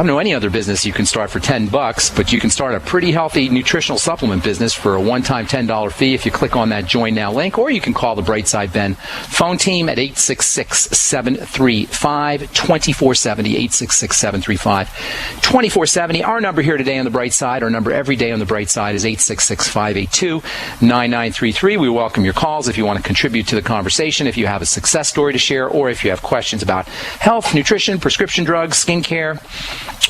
don't know any other business you can start for $10, but you can start a pretty healthy nutritional supplement business for a one-time $10 fee if you click on that Join Now link, or you can call the Brightside Ben phone team at 866-735-2470, 866-735-2470. Our number here today on the Bright Side, our number every day on the Bright Side is 866-582-9933. We welcome your calls if you want to contribute to the conversation, if you have a success story to share, or if you have questions about health, nutrition, prescription drugs, skincare,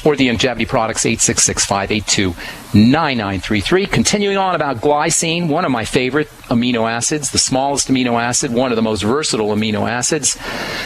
or the longevity products. 866-582-9933. Continuing on about glycine, one of my favorite amino acids, the smallest amino acid, one of the most versatile amino acids.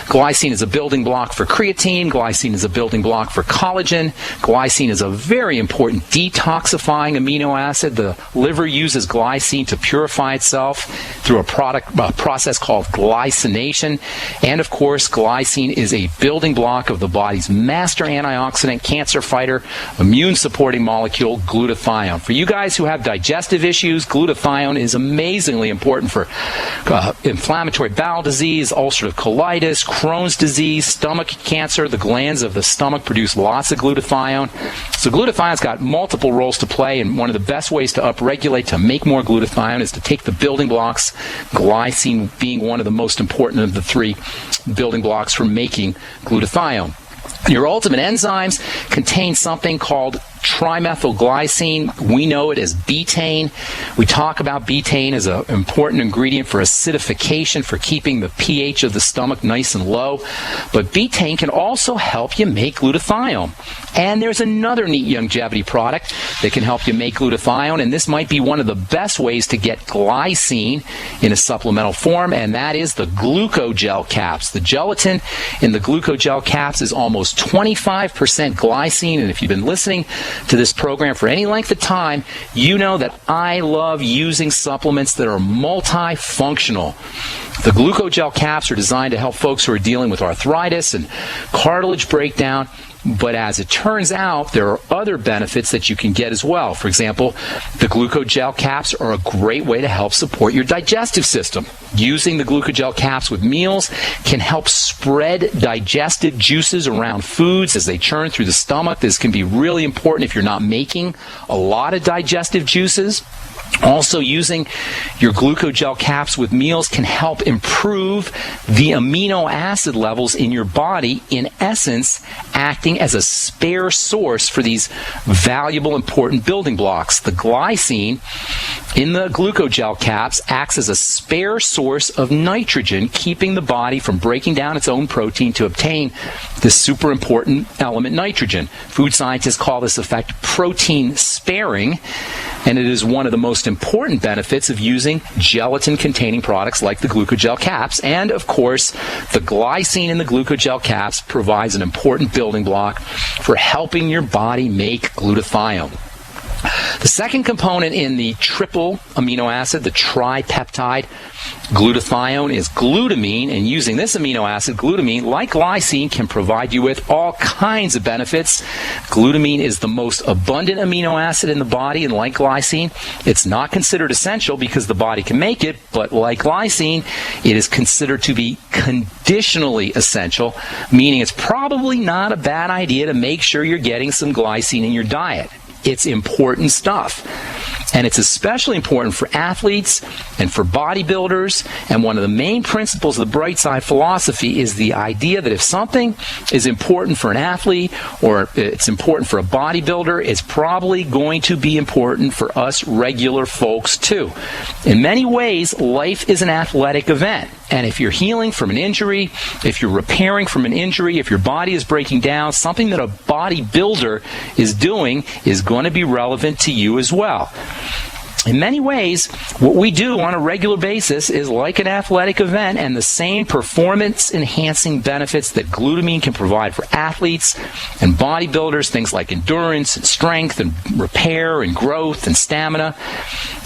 Glycine is a building block for creatine. Glycine is a building block for collagen. Glycine is a very important detoxifying amino acid. The liver uses glycine to purify itself through a process called glycination. And of course, glycine is a building block of the body's master antioxidant, cancer fighter, immune supporting molecule, glutathione. For you guys who have digestive issues, glutathione is amazingly important for inflammatory bowel disease, ulcerative colitis, Crohn's disease, stomach cancer. The glands of the stomach produce lots of glutathione. So glutathione's got multiple roles to play, and one of the best ways to upregulate, to make more glutathione, is to take the building blocks, glycine being one of the most important of the three building blocks for making glutathione. Your ultimate enzymes contain something called trimethylglycine. We know it as betaine. We talk about betaine as an important ingredient for acidification, for keeping the pH of the stomach nice and low. But betaine can also help you make glutathione. And there's another neat longevity product that can help you make glutathione, and this might be one of the best ways to get glycine in a supplemental form, and that is the glucogel caps. The gelatin in the glucogel caps is almost 25% glycine, and if you've been listening to this program for any length of time, you know that I love using supplements that are multifunctional. The glucogel caps are designed to help folks who are dealing with arthritis and cartilage breakdown, but as it turns out, there are other benefits that you can get as well. For example, the glucogel caps are a great way to help support your digestive system. Using the glucogel caps with meals can help spread digestive juices around foods as they churn through the stomach. This can be really important if you're not making a lot of digestive juices. Also, using your glucogel caps with meals can help improve the amino acid levels in your body, in essence, acting as a spare source for these valuable, important building blocks. The glycine in the glucogel caps acts as a spare source of nitrogen, keeping the body from breaking down its own protein to obtain this super important element, nitrogen. Food scientists call this effect protein sparing, and it is one of the most important benefits of using gelatin-containing products like the glucogel caps. And, of course, the glycine in the glucogel caps provides an important building block for helping your body make glutathione. The second component in the triple amino acid, the tripeptide glutathione, is glutamine, and using this amino acid, glutamine, like glycine, can provide you with all kinds of benefits. Glutamine is the most abundant amino acid in the body, and like glycine, it's not considered essential because the body can make it, but like glycine, it is considered to be conditionally essential, meaning it's probably not a bad idea to make sure you're getting some glycine in your diet. It's important stuff. And it's especially important for athletes and for bodybuilders. And one of the main principles of the Bright Side philosophy is the idea that if something is important for an athlete or it's important for a bodybuilder, it's probably going to be important for us regular folks too. In many ways, life is an athletic event. And if you're healing from an injury, if you're repairing from an injury, if your body is breaking down, something that a bodybuilder is doing is going to be relevant to you as well. In many ways, what we do on a regular basis is like an athletic event, and the same performance-enhancing benefits that glutamine can provide for athletes and bodybuilders, things like endurance and strength and repair and growth and stamina,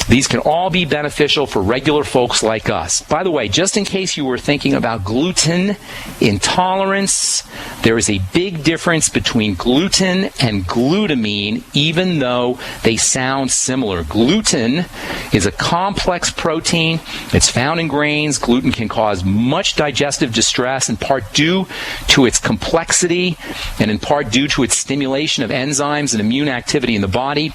these can all be beneficial for regular folks like us. By the way, just in case you were thinking about gluten intolerance, there is a big difference between gluten and glutamine, even though they sound similar. Gluten gluten is a complex protein. It's found in grains. Gluten can cause much digestive distress, in part due to its complexity and in part due to its stimulation of enzymes and immune activity in the body.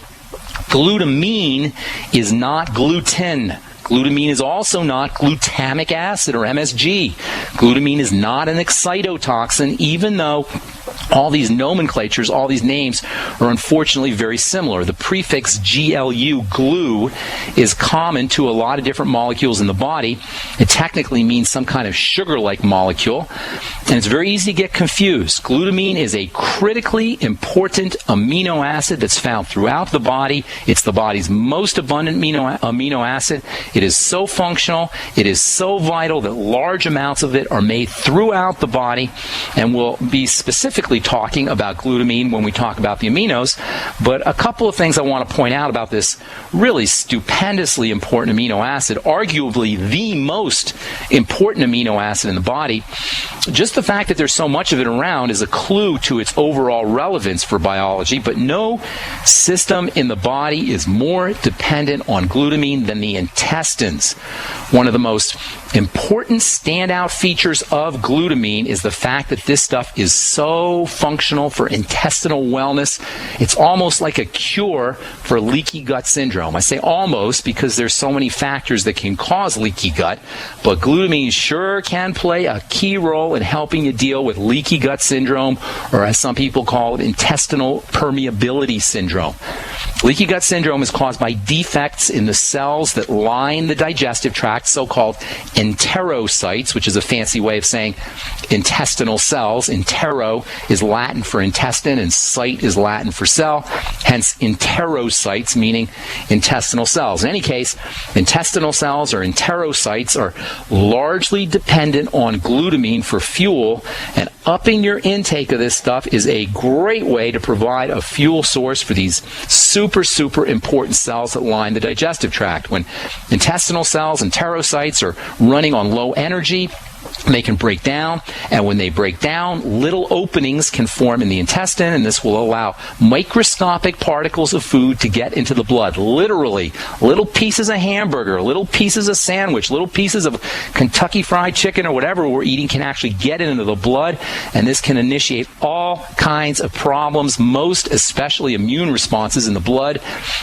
Glutamine is not gluten. Glutamine is also not glutamic acid or MSG. Glutamine is not an excitotoxin, even though all these nomenclatures, all these names are unfortunately very similar. The prefix GLU, glue, is common to a lot of different molecules in the body. It technically means some kind of sugar-like molecule, and it's very easy to get confused. Glutamine is a critically important amino acid that's found throughout the body. It's the body's most abundant amino acid. It is so functional, it is so vital that large amounts of it are made throughout the body, and we'll be specifically talking about glutamine when we talk about the aminos. But a couple of things I want to point out about this really stupendously important amino acid, arguably the most important amino acid in the body. Just the fact that there's so much of it around is a clue to its overall relevance for biology, but no system in the body is more dependent on glutamine than the intestines. One of the most important standout features of glutamine is the fact that this stuff is so functional for intestinal wellness. It's almost like a cure for leaky gut syndrome. I say almost because there's so many factors that can cause leaky gut, but glutamine sure can play a key role in helping you deal with leaky gut syndrome, or as some people call it, intestinal permeability syndrome. Leaky gut syndrome is caused by defects in the cells that line the digestive tract, so-called enterocytes, which is a fancy way of saying intestinal cells. Entero is Latin for intestine, and cyte is Latin for cell, hence enterocytes, meaning intestinal cells. In any case, intestinal cells or enterocytes are largely dependent on glutamine for fuel, and upping your intake of this stuff is a great way to provide a fuel source for these super important cells that line the digestive tract. When intestinal cells, enterocytes, are running on low energy, they can break down, and when they break down, little openings can form in the intestine, and this will allow microscopic particles of food to get into the blood. Literally, little pieces of hamburger, little pieces of sandwich, little pieces of Kentucky Fried Chicken or whatever we're eating can actually get into the blood, and this can initiate all kinds of problems, most especially immune responses in the blood,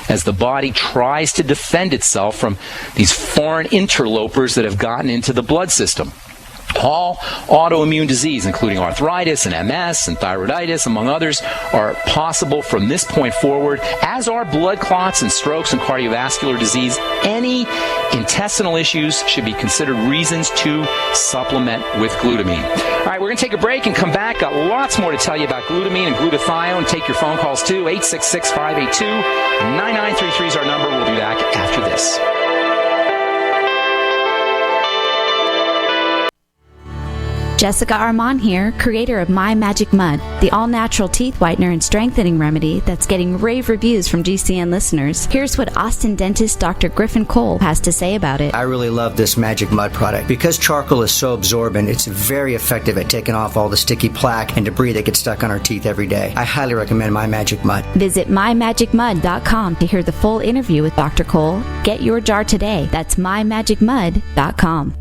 as the body tries to defend itself from these foreign interlopers that have gotten into the blood system. All autoimmune disease, including arthritis and MS and thyroiditis, among others, are possible from this point forward, as are blood clots and strokes and cardiovascular disease. Any intestinal issues should be considered reasons to supplement with glutamine. All right, we're going to take a break and come back. Got lots more to tell you about glutamine and glutathione. Take your phone calls too. 866-582-9933 is our number. We'll be back after this. Jessica Armand here, creator of My Magic Mud, the all-natural teeth whitener and strengthening remedy that's getting rave reviews from GCN listeners. Here's what Austin dentist Dr. Griffin Cole has to say about it. I really love this Magic Mud product. Because charcoal is so absorbent, it's very effective at taking off all the sticky plaque and debris that gets stuck on our teeth every day. I highly recommend My Magic Mud. Visit mymagicmud.com to hear the full interview with Dr. Cole. Get your jar today. That's mymagicmud.com.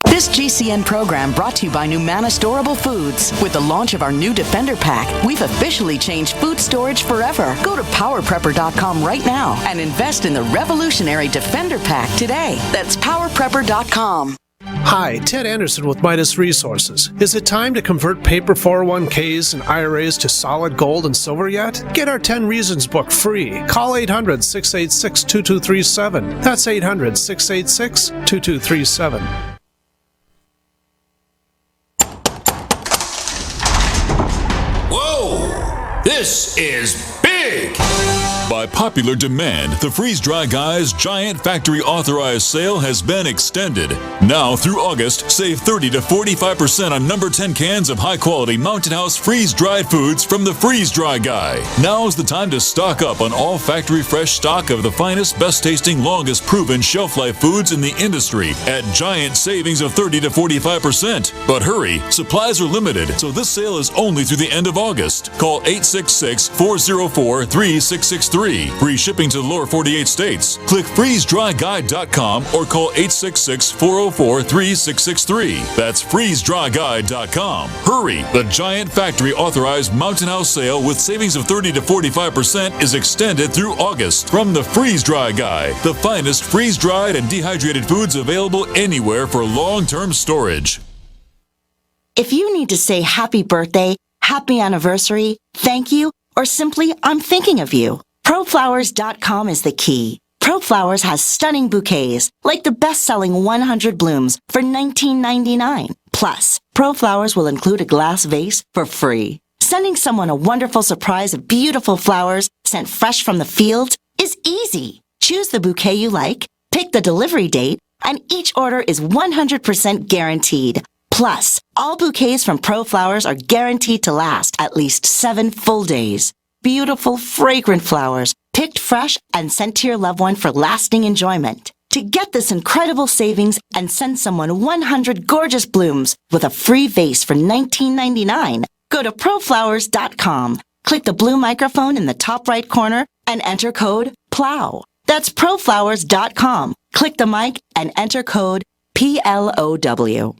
This GCN program brought to you by Numana Storable Foods. With the launch of our new Defender Pack, we've officially changed food storage forever. Go to PowerPrepper.com right now and invest in the revolutionary Defender Pack today. That's PowerPrepper.com. Hi, Ted Anderson with Midas Resources. Is it time to convert paper 401ks and IRAs to solid gold and silver yet? Get our 10 Reasons book free. Call 800-686-2237. That's 800-686-2237. This is big! By popular demand, the Freeze Dry Guy's giant factory authorized sale has been extended. Now through August, save 30 to 45% on number 10 cans of high-quality Mountain House freeze-dried foods from the Freeze Dry Guy. Now's the time to stock up on all factory fresh stock of the finest, best-tasting, longest-proven shelf-life foods in the industry at giant savings of 30 to 45%. But hurry, supplies are limited, so this sale is only through the end of August. Call 866-404 866-404-3663. Free shipping to the lower 48 states. Click freezedryguide.com or call 866-404-3663. That's freezedryguide.com. Hurry! The Giant Factory authorized Mountain House sale with savings of 30 to 45% is extended through August from the Freeze Dry Guide, the finest freeze-dried and dehydrated foods available anywhere for long-term storage. If you need to say happy birthday, happy anniversary, thank you, or simply I'm thinking of you, ProFlowers.com is the key. ProFlowers has stunning bouquets, like the best-selling 100 blooms for $19.99. Plus, ProFlowers will include a glass vase for free. Sending someone a wonderful surprise of beautiful flowers sent fresh from the fields is easy. Choose the bouquet you like, pick the delivery date, and each order is 100% guaranteed. Plus, all bouquets from ProFlowers are guaranteed to last at least 7 full days. Beautiful, fragrant flowers, picked fresh and sent to your loved one for lasting enjoyment. To get this incredible savings and send someone 100 gorgeous blooms with a free vase for $19.99, go to proflowers.com, click the blue microphone in the top right corner, and enter code PLOW. That's proflowers.com. Click the mic and enter code PLOW.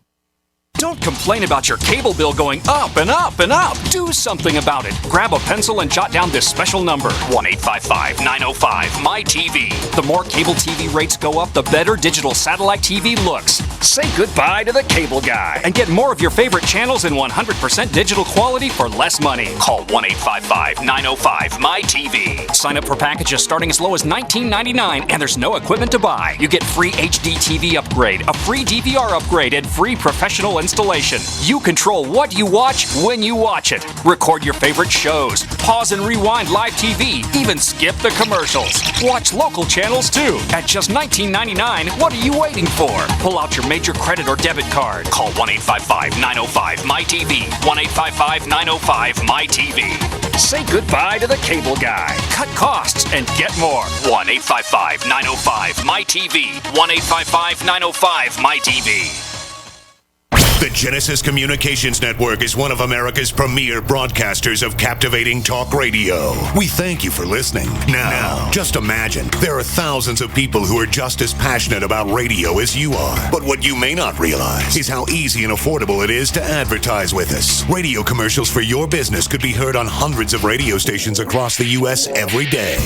Don't complain about your cable bill going up and up and up. Do something about it. Grab a pencil and jot down this special number, 1-855-905-MY-TV. The more cable TV rates go up, the better digital satellite TV looks. Say goodbye to the cable guy and get more of your favorite channels in 100% digital quality for less money. Call 1-855-905-MY-TV. Sign up for packages starting as low as $19.99 and there's no equipment to buy. You get free HD TV upgrade, a free DVR upgrade, and free professional installation. You control what you watch when you watch it. Record your favorite shows, pause and rewind live TV, even skip the commercials. Watch local channels too. At just $19.99, what are you waiting for? Pull out your major credit or debit card. Call 1-855-905-MY-TV. 1-855-905-MY-TV. Say goodbye to the cable guy. Cut costs and get more. 1-855-905-MY-TV. 1-855-905-MY-TV. The Genesis Communications Network is one of America's premier broadcasters of captivating talk radio. We thank you for listening. Now, just imagine, there are thousands of people who are just as passionate about radio as you are. But what you may not realize is how easy and affordable it is to advertise with us. Radio commercials for your business could be heard on hundreds of radio stations across the U.S. every day.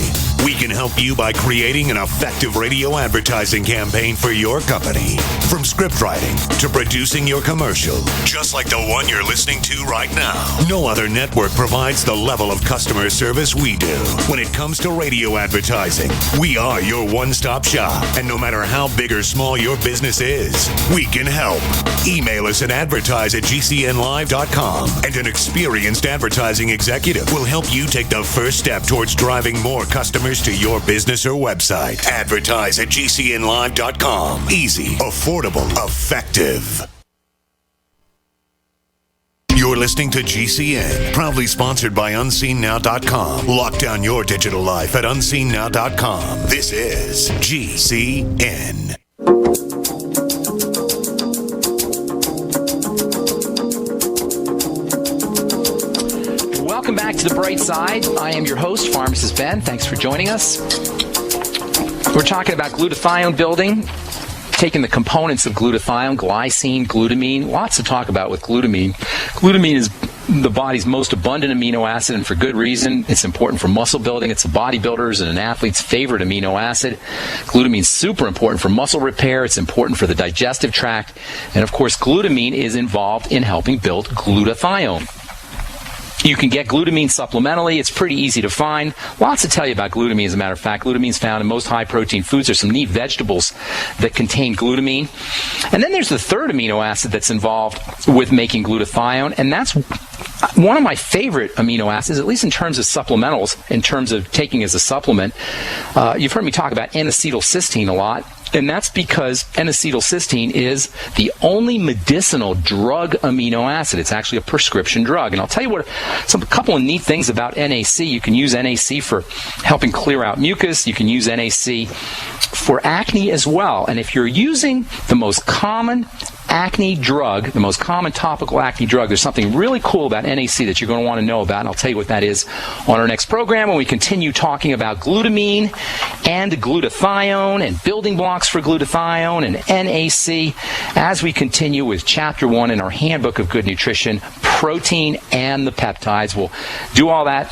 We can help you by creating an effective radio advertising campaign for your company. From script writing to producing your commercial, just like the one you're listening to right now. No other network provides the level of customer service we do. When it comes to radio advertising, we are your one-stop shop. And no matter how big or small your business is, we can help. Email us at advertise@gcnlive.com, and an experienced advertising executive will help you take the first step towards driving more customers to your business or website. Advertise@gcnlive.com. Easy, affordable, effective. You're listening to GCN, proudly sponsored by UnseenNow.com. Lock down your digital life at UnseenNow.com. This is GCN. Welcome back to The Bright Side. I am your host, Pharmacist Ben. Thanks for joining us. We're talking about glutathione building, taking the components of glutathione, glycine, glutamine, lots to talk about with glutamine. Glutamine is the body's most abundant amino acid, and for good reason. It's important for muscle building. It's a bodybuilder's and an athlete's favorite amino acid. Glutamine is super important for muscle repair. It's important for the digestive tract. And of course, glutamine is involved in helping build glutathione. You can get glutamine supplementally. It's pretty easy to find. Lots to tell you about glutamine, as a matter of fact. Glutamine is found in most high-protein foods. There's some neat vegetables that contain glutamine. And then there's the third amino acid that's involved with making glutathione, and that's one of my favorite amino acids, at least in terms of supplementals, in terms of taking as a supplement. You've heard me talk about N-acetylcysteine a lot. And that's because N-acetylcysteine is the only medicinal drug amino acid. It's actually a prescription drug. And I'll tell you a couple of neat things about NAC. You can use NAC for helping clear out mucus. You can use NAC for acne as well. And if you're using the most common acne drug, the most common topical acne drug. There's something really cool about NAC that you're going to want to know about, and I'll tell you what that is on our next program when we continue talking about glutamine and glutathione and building blocks for glutathione and NAC as we continue with Chapter 1 in our Handbook of Good Nutrition, protein and the peptides. We'll do all that